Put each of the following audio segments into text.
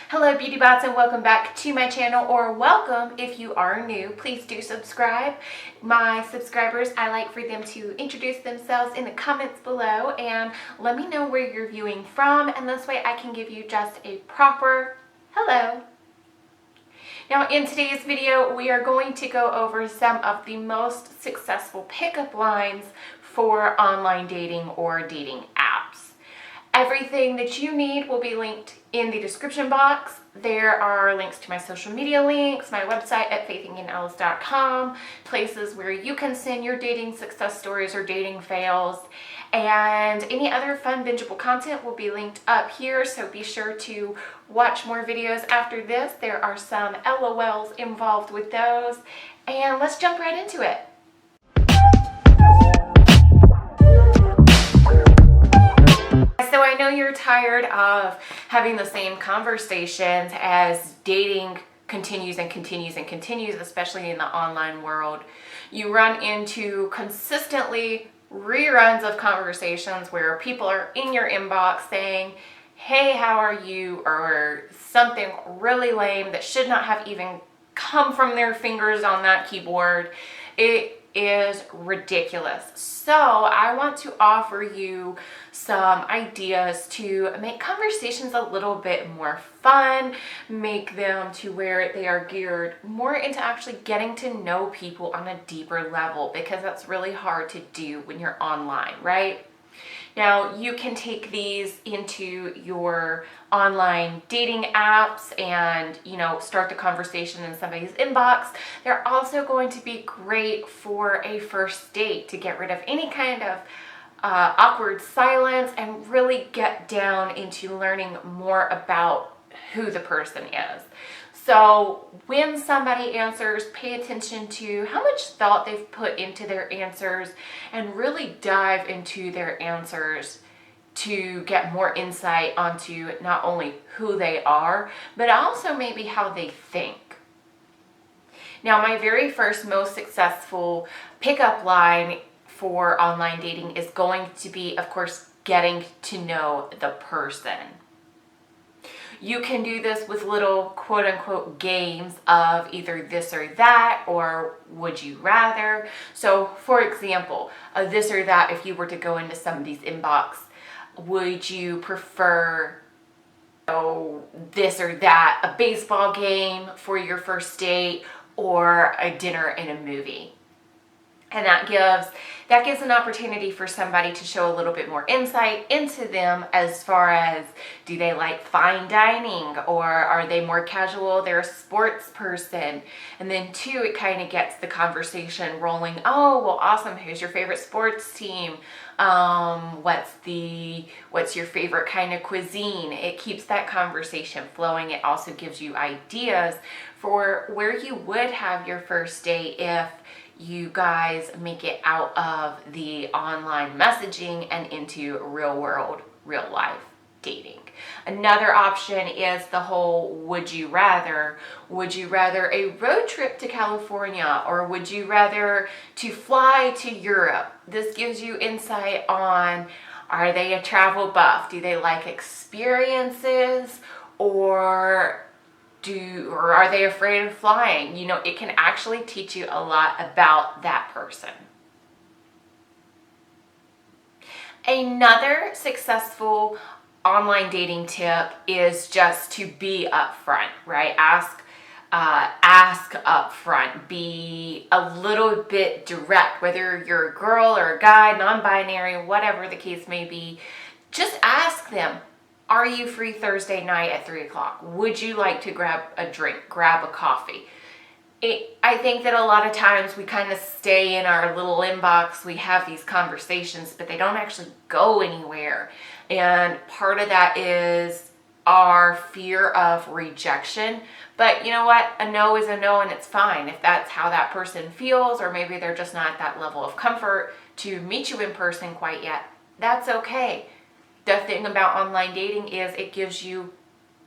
Hello beauty bots, and welcome back to my channel, or welcome if you are new. Please do subscribe. My subscribers, I like for them to introduce themselves in the comments below and let me know where you're viewing from, and this way I can give you just a proper hello. Now in today's video, we are going to go over some of the most successful pickup lines for online dating or dating apps. Everything that you need will be linked in the description box. There are links to my social media links, my website at faithinginlz.com, places where you can send your dating success stories or dating fails, and any other fun bingeable content will be linked up here, so be sure to watch more videos after this. There are some LOLs involved with those, and let's jump right into it. So I know you're tired of having the same conversations as dating continues and continues and continues, especially in the online world. You run into consistently reruns of conversations where people are in your inbox saying, hey, how are you? Or something really lame that should not have even come from their fingers on that keyboard. It is ridiculous. So I want to offer you some ideas to make conversations a little bit more fun, make them to where they are geared more into actually getting to know people on a deeper level, because that's really hard to do when you're online, right? Now, you can take these into your online dating apps and, start the conversation in somebody's inbox. They're also going to be great for a first date to get rid of any kind of awkward silence and really get down into learning more about who the person is. So when somebody answers, pay attention to how much thought they've put into their answers and really dive into their answers to get more insight onto not only who they are, but also maybe how they think. Now, my very first most successful pickup line for online dating is going to be, of course, getting to know the person. You can do this with little quote-unquote games of either this or that, or would you rather. So for example, this or that, if you were to go into somebody's inbox, would you prefer this or that, a baseball game for your first date or a dinner and a movie? And that gives an opportunity for somebody to show a little bit more insight into them, as far as, do they like fine dining, or are they more casual, they're a sports person? And then two, it kind of gets the conversation rolling. Oh, well, awesome. Who's your favorite sports team? What's your favorite kind of cuisine? It keeps that conversation flowing. It also gives you ideas for where you would have your first date if you guys make it out of the online messaging and into real world, real life dating. Another option is the whole would you rather. Would you rather a road trip to California, or would you rather to fly to Europe? This gives you insight on, are they a travel buff? Do they like experiences, or are they afraid of flying? It can actually teach you a lot about that person. Another successful online dating tip is just to be upfront, right? Ask upfront. Be a little bit direct, whether you're a girl or a guy, non-binary, whatever the case may be. Just ask them, are you free Thursday night at 3 o'clock? Would you like to grab a drink, grab a coffee? I think that a lot of times we kind of stay in our little inbox, we have these conversations, but they don't actually go anywhere. And part of that is our fear of rejection. But you know what? A no is a no, and it's fine. If that's how that person feels, or maybe they're just not at that level of comfort to meet you in person quite yet, that's okay. The thing about online dating is it gives you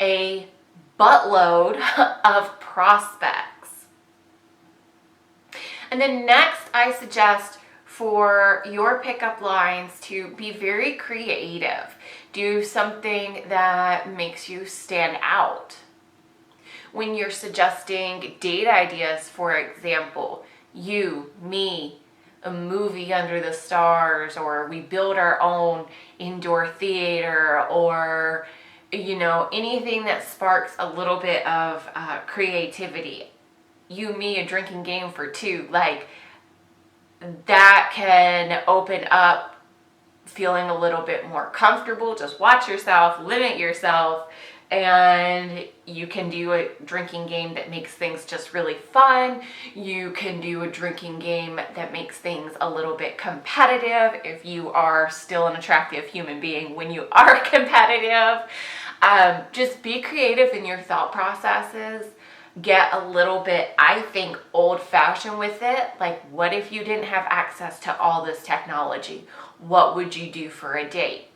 a buttload of prospects. And then next, I suggest for your pickup lines to be very creative. Do something that makes you stand out. when you're suggesting date ideas, for example, you, me, a movie under the stars, or we build our own indoor theater, or anything that sparks a little bit of creativity. You, me, a drinking game for two, like that can open up feeling a little bit more comfortable. Just watch yourself, limit yourself, and you can do a drinking game that makes things just really fun. You can do a drinking game that makes things a little bit competitive if you are still an attractive human being when you are competitive. Just be creative in your thought processes. Get a little bit, I think, old-fashioned with it. Like, what if you didn't have access to all this technology? What would you do for a date?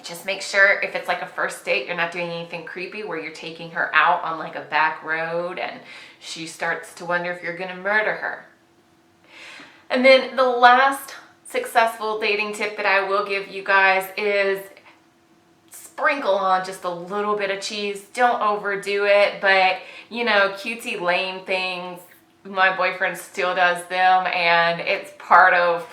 Just make sure if it's like a first date, you're not doing anything creepy where you're taking her out on like a back road and she starts to wonder if you're going to murder her. And then the last successful dating tip that I will give you guys is sprinkle on just a little bit of cheese. Don't overdo it, but cutesy lame things, my boyfriend still does them, and it's part of,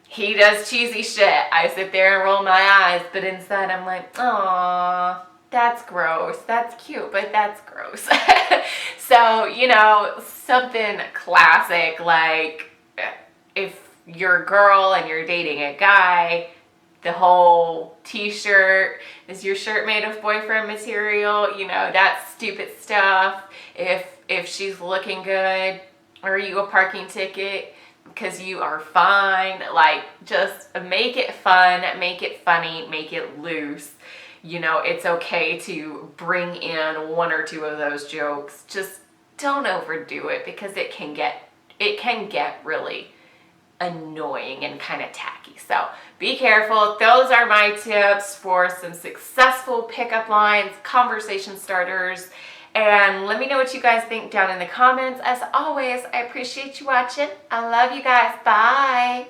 he does cheesy shit. I sit there and roll my eyes, but inside I'm like, aw, that's gross. That's cute, but that's gross. So, something classic, like if you're a girl and you're dating a guy, the whole t-shirt, is your shirt made of boyfriend material? That stupid stuff. If she's looking good, are you a parking ticket? Because you are fine. Like, just make it fun, make it funny, make it loose. It's okay to bring in one or two of those jokes. Just don't overdo it, because it can get really annoying and kind of tacky. So be careful. Those are my tips for some successful pickup lines, conversation starters, and let me know what you guys think down in the comments. As always, I appreciate you watching. I love you guys. Bye.